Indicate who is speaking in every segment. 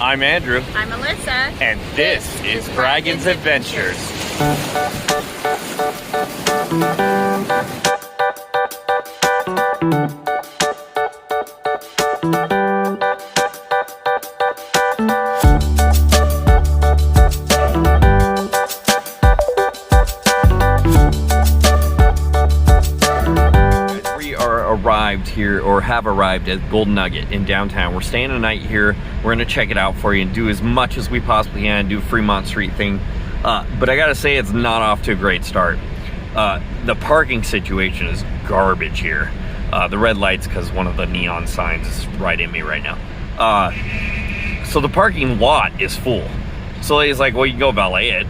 Speaker 1: I'm Andrew.
Speaker 2: I'm Alyssa.
Speaker 1: And this is Braggin's Adventures. Arrived here, or have arrived at Golden Nugget in downtown. We're staying a night here. We're gonna check it out for you and do as much as we possibly can, do a Fremont Street thing. But I gotta say, it's not off to a great start. The parking situation is garbage here. The red lights, because one of the neon signs is right in me right now. So the parking lot is full. So he's like, well, you can go valet it.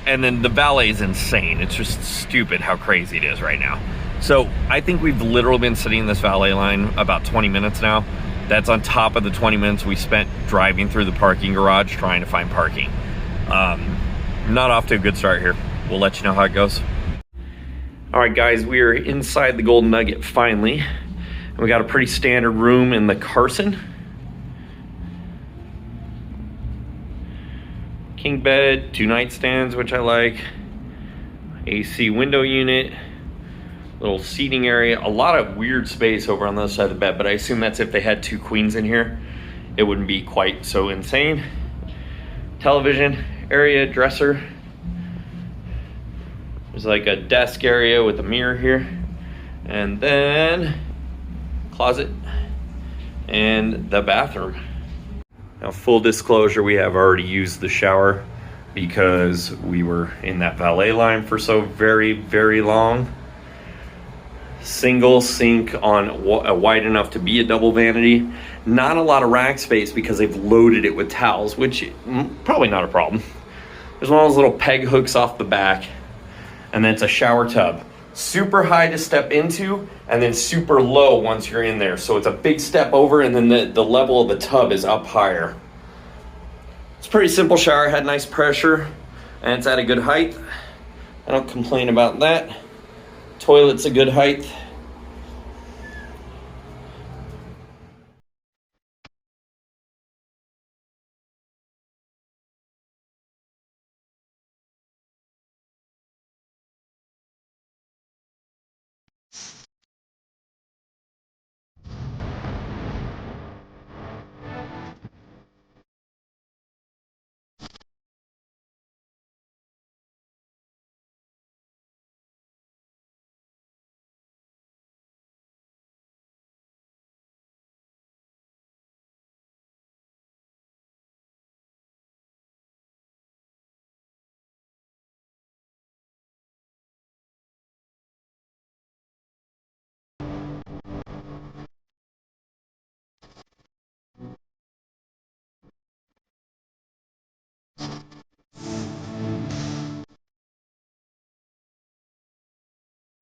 Speaker 1: And then the valet is insane. It's just stupid how crazy it is right now. So I think we've literally been sitting in this valet line about 20 minutes now. That's on top of the 20 minutes we spent driving through the parking garage trying to find parking. Not off to a good start here. We'll let you know how it goes. All right, guys, we are inside the Golden Nugget finally. And we got a pretty standard room in the Carson. King bed, 2 nightstands, which I like. AC window unit. Little seating area, a lot of weird space over on the other side of the bed, but I assume that's if they had 2 queens in here. It wouldn't be quite so insane. Television area, dresser. There's like a desk area with a mirror here. And then closet and the bathroom. Now, full disclosure, we have already used the shower because we were in that valet line for so very, very long. Single sink on wide enough to be a double vanity. Not a lot of rack space because they've loaded it with towels, which probably not a problem. There's one of those little peg hooks off the back, and then it's a shower tub. Super high to step into, and then super low once you're in there. So it's a big step over, and then the level of the tub is up higher. It's a pretty simple shower, had nice pressure, and it's at a good height. I don't complain about that. Toilet's a good height.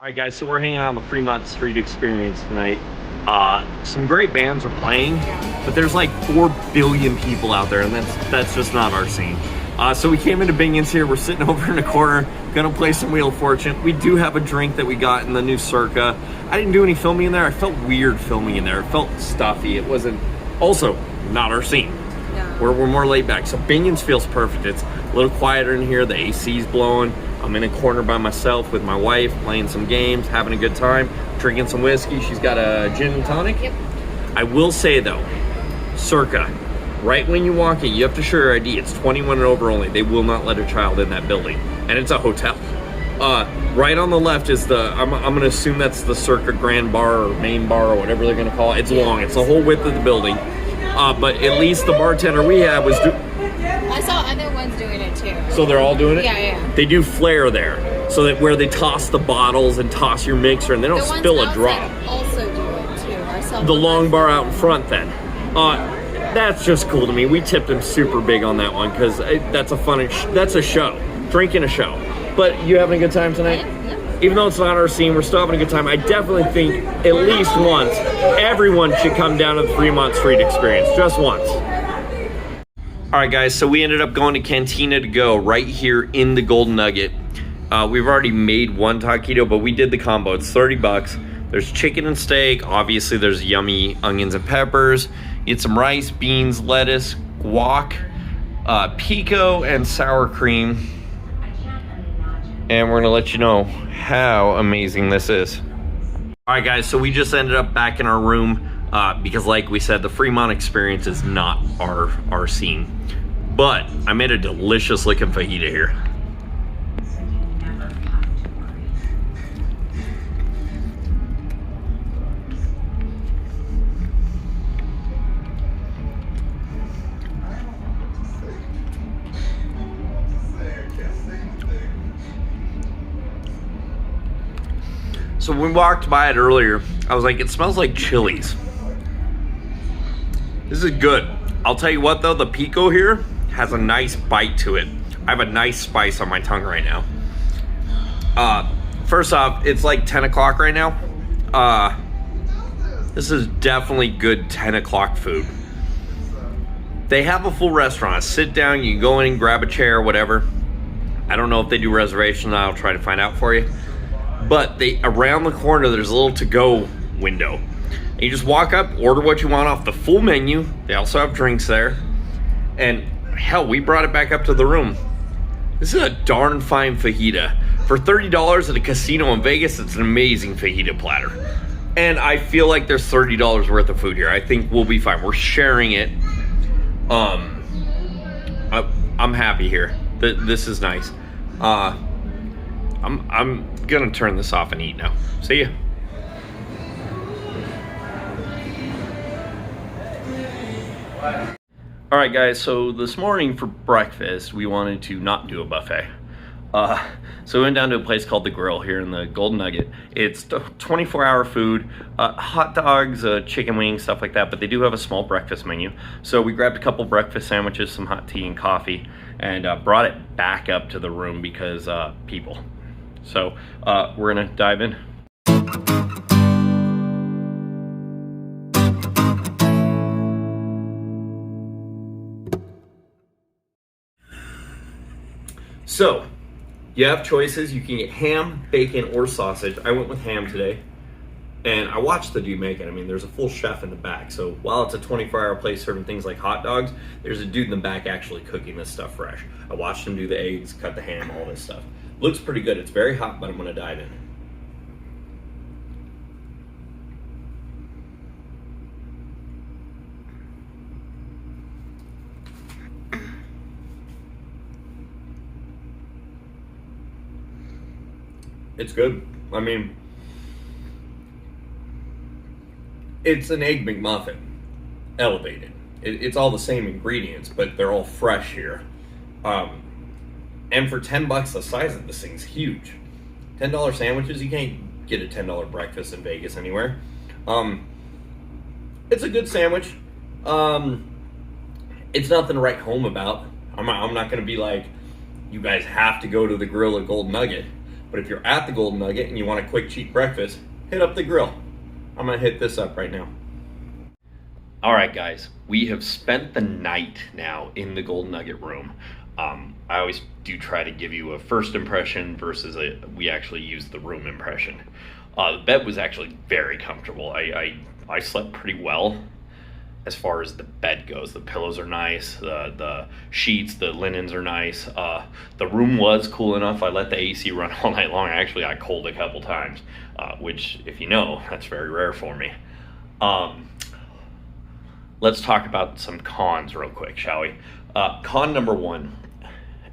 Speaker 1: All right, guys, so we're hanging out on the Fremont Street Experience tonight. Some great bands are playing, but there's like 4 billion people out there, and that's just not our scene. So we came into Binion's here. We're sitting over in a corner, gonna play some Wheel of Fortune. We do have a drink that we got in the new Circa. I didn't do any filming in there. I felt weird filming in there. It felt stuffy. It wasn't, also not our scene. No. We're more laid back. So Binion's feels perfect. It's a little quieter in here. The AC's blowing. I'm in a corner by myself with my wife, playing some games, having a good time, drinking some whiskey. She's got a gin and tonic. Yep. I will say though, Circa, right when you walk in, you have to show your ID. It's 21 and over only. They will not let a child in that building. And it's a hotel. Right on the left is the, I'm gonna assume that's the Circa Grand Bar or Main Bar or whatever they're gonna call it. It's long, it's the whole width of the building. But at least the bartender we had was
Speaker 2: I saw other ones doing it too.
Speaker 1: So they're all doing it?
Speaker 2: Yeah.
Speaker 1: They do flair there. So that where they toss the bottles and toss your mixer and they don't spill a drop.
Speaker 2: Also do it too. I saw
Speaker 1: the long bar out in front then. That's just cool to me. We tipped them super big on that one because that's a fun, that's a show. Drinking a show. But you having a good time tonight?
Speaker 2: Yeah.
Speaker 1: Even though it's not our scene, we're still having a good time. I definitely think at least once, everyone should come down to the Fremont Street Experience. Just once. All right, guys, so we ended up going to Cantina to Go right here in the Golden Nugget. We've already made one taquito, but we did the combo. It's 30 bucks. There's chicken and steak. Obviously, there's yummy onions and peppers. You get some rice, beans, lettuce, guac, pico, and sour cream. And we're gonna let you know how amazing this is. All right, guys, so we just ended up back in our room because like we said, the Fremont experience is not our scene. But I made a delicious looking fajita here. So when we walked by it earlier, I was like, it smells like Chili's. This is good. I'll tell you what though, the pico here has a nice bite to it. I have a nice spice on my tongue right now. First off, it's like 10 o'clock right now. This is definitely good 10 o'clock food. They have a full restaurant. Sit down, you can go in and grab a chair, whatever. I don't know if they do reservations. I'll try to find out for you. But around the corner, there's a little to-go window. And you just walk up, order what you want off the full menu. They also have drinks there. And hell, we brought it back up to the room. This is a darn fine fajita. For $30 at a casino in Vegas, it's an amazing fajita platter. And I feel like there's $30 worth of food here. I think we'll be fine. We're sharing it. I'm happy here. This is nice. I'm gonna turn this off and eat now. See ya. All right, guys, so this morning for breakfast, we wanted to not do a buffet. So we went down to a place called The Grill here in the Golden Nugget. It's 24-hour food, hot dogs, chicken wings, stuff like that, but they do have a small breakfast menu. So we grabbed a couple breakfast sandwiches, some hot tea and coffee, and brought it back up to the room because people. So we're gonna dive in. So you have choices. You can get ham, bacon, or sausage. I went with ham today, and I watched the dude make it. I mean, there's a full chef in the back. So while it's a 24-hour place serving things like hot dogs, there's a dude in the back actually cooking this stuff fresh. I watched him do the eggs, cut the ham, all this stuff. Looks pretty good. It's very hot, but I'm gonna dive in. It's good. I mean, it's an Egg McMuffin, elevated. It's all the same ingredients, but they're all fresh here. And for $10, the size of this thing's huge. $10 sandwiches, you can't get a $10 breakfast in Vegas anywhere. It's a good sandwich. It's nothing to write home about. I'm not gonna be like, you guys have to go to the Grill at Golden Nugget. But if you're at the Golden Nugget and you want a quick, cheap breakfast, hit up the Grill. I'm gonna hit this up right now. All right, guys, we have spent the night now in the Golden Nugget room. I always do try to give you a first impression versus we actually use the room impression. The bed was actually very comfortable. I slept pretty well as far as the bed goes. The pillows are nice, the sheets, the linens are nice. The room was cool enough. I let the AC run all night long. I actually got cold a couple times, which, if you know, that's very rare for me. Let's talk about some cons real quick, shall we? Con number one,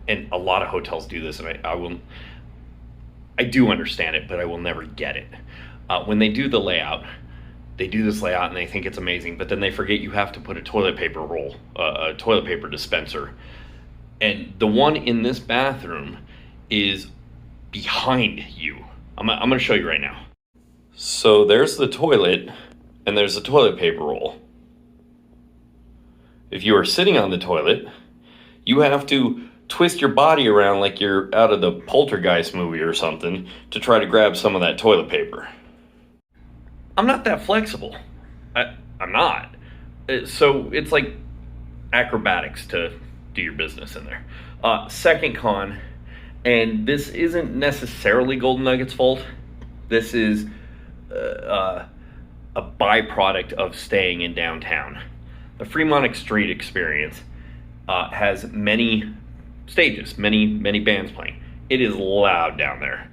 Speaker 1: and a lot of hotels do this, and I do understand it, but I will never get it. When they do the layout, they do this layout and they think it's amazing, but then they forget you have to put a toilet paper roll, a toilet paper dispenser. And the one in this bathroom is behind you. I'm gonna show you right now. So there's the toilet and there's the toilet paper roll. If you are sitting on the toilet, you have to twist your body around like you're out of the Poltergeist movie or something to try to grab some of that toilet paper. I'm not that flexible. I'm not. So it's like acrobatics to do your business in there. Second con, and this isn't necessarily Golden Nugget's fault. This is a byproduct of staying in downtown. The Fremont Street Experience has many stages, many bands playing. It is loud down there,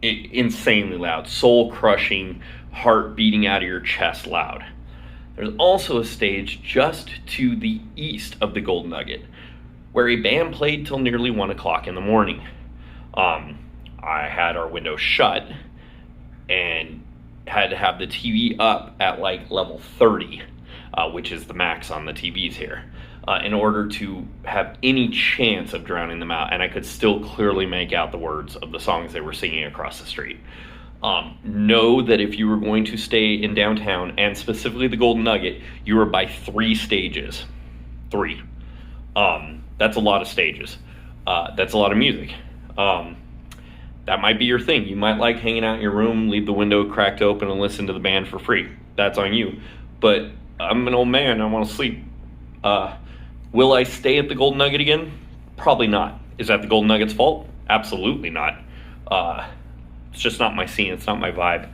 Speaker 1: insanely loud, soul crushing, heart beating out of your chest loud. There's also a stage just to the east of the Golden Nugget where a band played till nearly 1 o'clock in the morning. I had our window shut and had to have the TV up at like level 30, which is the max on the TVs here, in order to have any chance of drowning them out. And I could still clearly make out the words of the songs they were singing across the street. Know that if you were going to stay in downtown, and specifically the Golden Nugget, you were by 3 stages. 3. That's a lot of stages. That's a lot of music. That might be your thing. You might like hanging out in your room, leave the window cracked open and listen to the band for free. That's on you. But I'm an old man, I want to sleep. Will I stay at the Golden Nugget again? Probably not. Is that the Golden Nugget's fault? Absolutely not. It's just not my scene, it's not my vibe.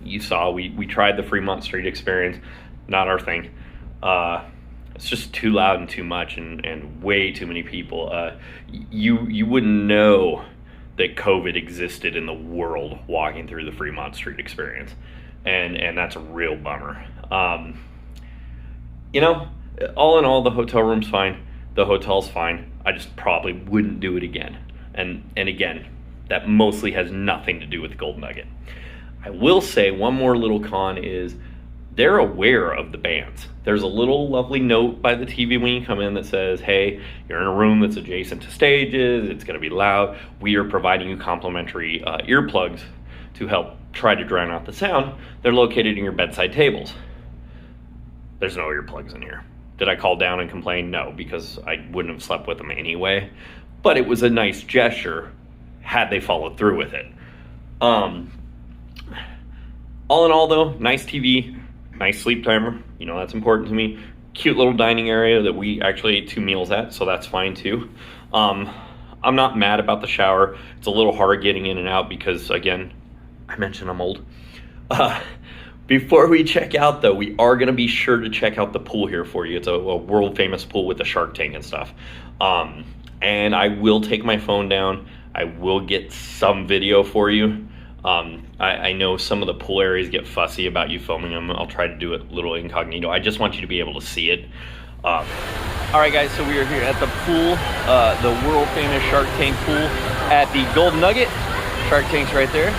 Speaker 1: You saw, we tried the Fremont Street Experience, not our thing. It's just too loud and too much and way too many people. You wouldn't know that COVID existed in the world walking through the Fremont Street Experience. And that's a real bummer. You know, all in all, the hotel room's fine. The hotel's fine. I just probably wouldn't do it again. And again, that mostly has nothing to do with the Golden Nugget. I will say one more little con is they're aware of the bands. There's a little lovely note by the TV when you come in that says, hey, you're in a room that's adjacent to stages, it's going to be loud. We are providing you complimentary earplugs to help try to drown out the sound. They're located in your bedside tables. There's no earplugs in here. Did I call down and complain? No, because I wouldn't have slept with them anyway. But it was a nice gesture had they followed through with it. All in all though, nice TV, nice sleep timer, you know, that's important to me. Cute little dining area that we actually ate 2 meals at, so that's fine too. I'm not mad about the shower. It's a little hard getting in and out because, again, I mentioned I'm old. Before we check out though, we are gonna be sure to check out the pool here for you. It's a world famous pool with a shark tank and stuff. And I will take my phone down. I will get some video for you. I know some of the pool areas get fussy about you filming them. I'll try to do it a little incognito. I just want you to be able to see it. All right, guys, so we are here at the pool, the world famous shark tank pool at the Golden Nugget. Shark tank's right there.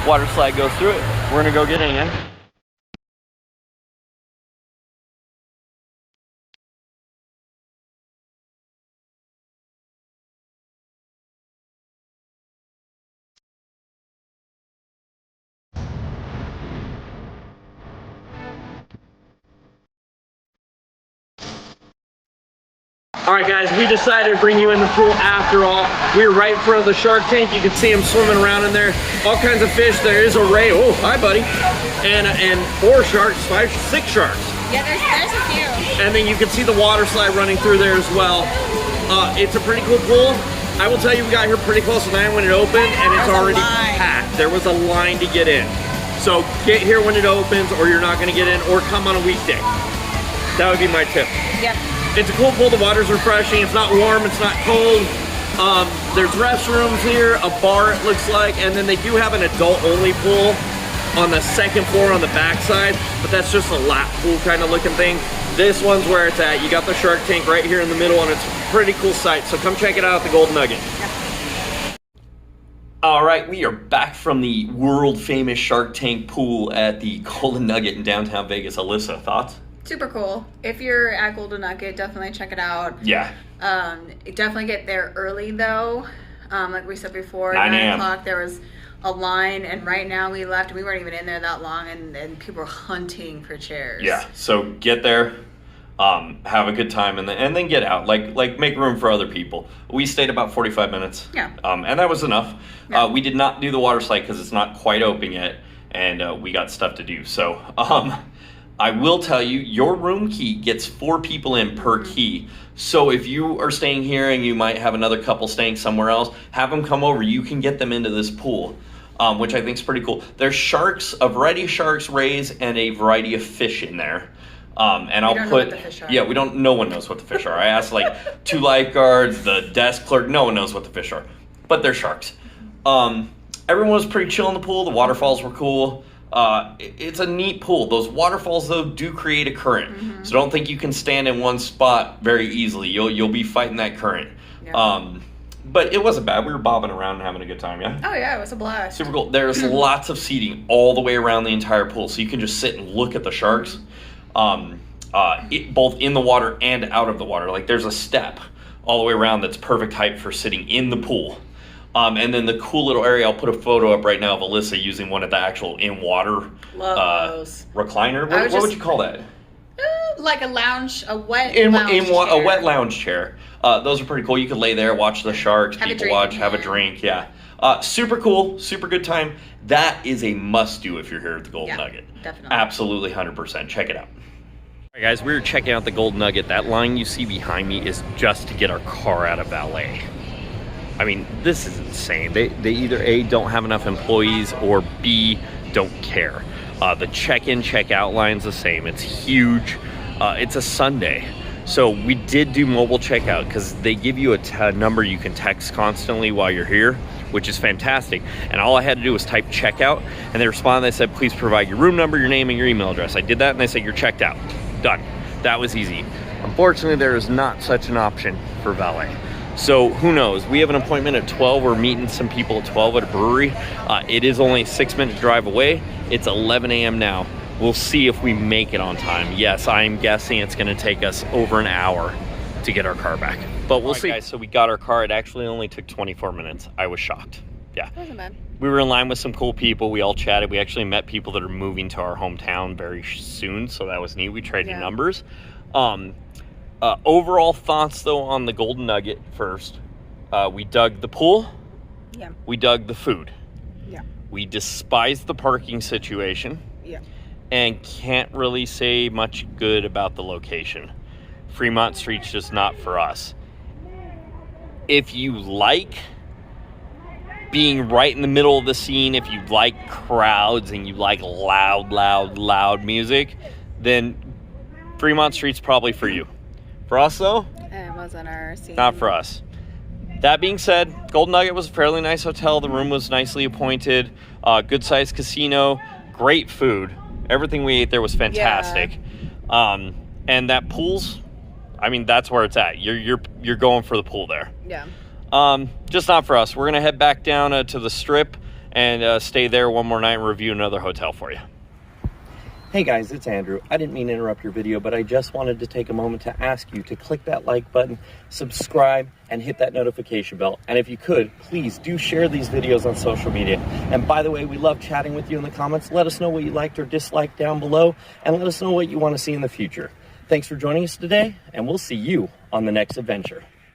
Speaker 1: Water slide goes through it. We're gonna go get in. All right, guys, we decided to bring you in the pool after all. We're right in front of the shark tank. You can see them swimming around in there. All kinds of fish. There is a ray. Oh, hi, buddy. And 4 sharks, 5, 6 sharks.
Speaker 2: Yeah, there's a few.
Speaker 1: And then you can see the water slide running through there as well. It's a pretty cool pool. I will tell you, we got here pretty close to 9 when it opened, and it's already packed. There was a line to get in. So get here when it opens, or you're not going to get in, or come on a weekday. That would be my tip.
Speaker 2: Yep.
Speaker 1: It's a cool pool. The water's refreshing. It's not warm. It's not cold. There's restrooms here, a bar it looks like, and then they do have an adult-only pool on the 2nd floor on the backside, but that's just a lap pool kind of looking thing. This one's where it's at. You got the shark tank right here in the middle, and it's a pretty cool sight. So come check it out at the Golden Nugget. All right, we are back from the world-famous shark tank pool at the Golden Nugget in downtown Vegas. Alyssa, thoughts?
Speaker 2: Super cool. If you're at Golden Nugget, definitely check it out.
Speaker 1: Yeah.
Speaker 2: Definitely get there early though. Like we said before,
Speaker 1: 9
Speaker 2: 9 o'clock there was a line, and right now we left. We weren't even in there that long, and people were hunting for chairs.
Speaker 1: Yeah. So get there, have a good time, and then get out. Like make room for other people. We stayed about 45 minutes.
Speaker 2: Yeah.
Speaker 1: And that was enough.
Speaker 2: Yeah.
Speaker 1: We did not do the water slide because it's not quite open yet, and we got stuff to do. So I will tell you, your room key gets 4 people in per key. So if you are staying here and you might have another couple staying somewhere else, have them come over. You can get them into this pool. which I think is pretty cool. There's sharks, a variety of sharks, rays, and a variety of fish in there. And I'll
Speaker 2: don't
Speaker 1: put,
Speaker 2: know what the fish are.
Speaker 1: yeah, no one knows what the fish are. I asked like 2 lifeguards, the desk clerk, no one knows what the fish are, but they're sharks. Everyone was pretty chill in the pool. The waterfalls were cool. It's a neat pool. Those waterfalls though do create a current. So don't think you can stand in one spot very easily. You'll be fighting that current.
Speaker 2: Yeah.
Speaker 1: But it wasn't bad. We were bobbing around and having a good time, yeah?
Speaker 2: Oh yeah, it was a blast.
Speaker 1: Super cool. There's lots of seating all the way around the entire pool, so you can just sit and look at the sharks, both in the water and out of the water. Like there's a step all the way around that's perfect height for sitting in the pool. And then the cool little area, I'll put a photo up right now of Alyssa using one at the actual in-water recliner. What would you call that?
Speaker 2: Like a lounge, a wet
Speaker 1: lounge chair. A wet lounge chair. Those are pretty cool. You could lay there, watch the sharks, have a drink. Yeah. Super cool, super good time. That is a must-do if you're here at the Golden Nugget.
Speaker 2: Definitely.
Speaker 1: Absolutely, 100%. Check it out. All right, guys, we were checking out the Golden Nugget. That line you see behind me is just to get our car out of valet. I mean, this is insane. They either A, don't have enough employees, or B, don't care. The check-in, check-out line's the same. It's huge. It's a Sunday. So we did do mobile checkout because they give you a number you can text constantly while you're here, which is fantastic. And all I had to do was type checkout, and they responded. They said, please provide your room number, your name, and your email address. I did that, and they said, you're checked out. Done. That was easy. Unfortunately, there is not such an option for valet. So who knows? We have an appointment at 12. We're meeting some people at 12 at a brewery. It is only a 6-minute drive away. It's 11 a.m. now. We'll see if we make it on time. Yes, I'm guessing it's going to take us over an hour to get our car back. But we'll see. Guys, so we got our car. It actually only took 24 minutes. I was shocked. Yeah. It wasn't bad. We were in line with some cool people. We all chatted. We actually met people that are moving to our hometown very soon. So that was neat. We traded numbers. Overall thoughts, though, on the Golden Nugget first. We dug the pool. Yeah. We dug the food. Yeah. We despised the parking situation. Yeah. And can't really say much good about the location. Fremont Street's just not for us. If you like being right in the middle of the scene, if you like crowds and you like loud music, then Fremont Street's probably for you. For us, though,
Speaker 2: it wasn't our scene.
Speaker 1: Not for us. That being said, Golden Nugget was a fairly nice hotel. The room was nicely appointed. Good-sized casino. Great food. Everything we ate there was fantastic. Yeah. And that pool's, I mean, that's where it's at. You're going for the pool there. Yeah. Just not for us. We're gonna head back down to the Strip and stay there one more night and review another hotel for you. Hey guys, it's Andrew. I didn't mean to interrupt your video, but I just wanted to take a moment to ask you to click that like button, subscribe, and hit that notification bell. And if you could, please do share these videos on social media. And by the way, we love chatting with you in the comments. Let us know what you liked or disliked down below, and let us know what you want to see in the future. Thanks for joining us today, and we'll see you on the next adventure.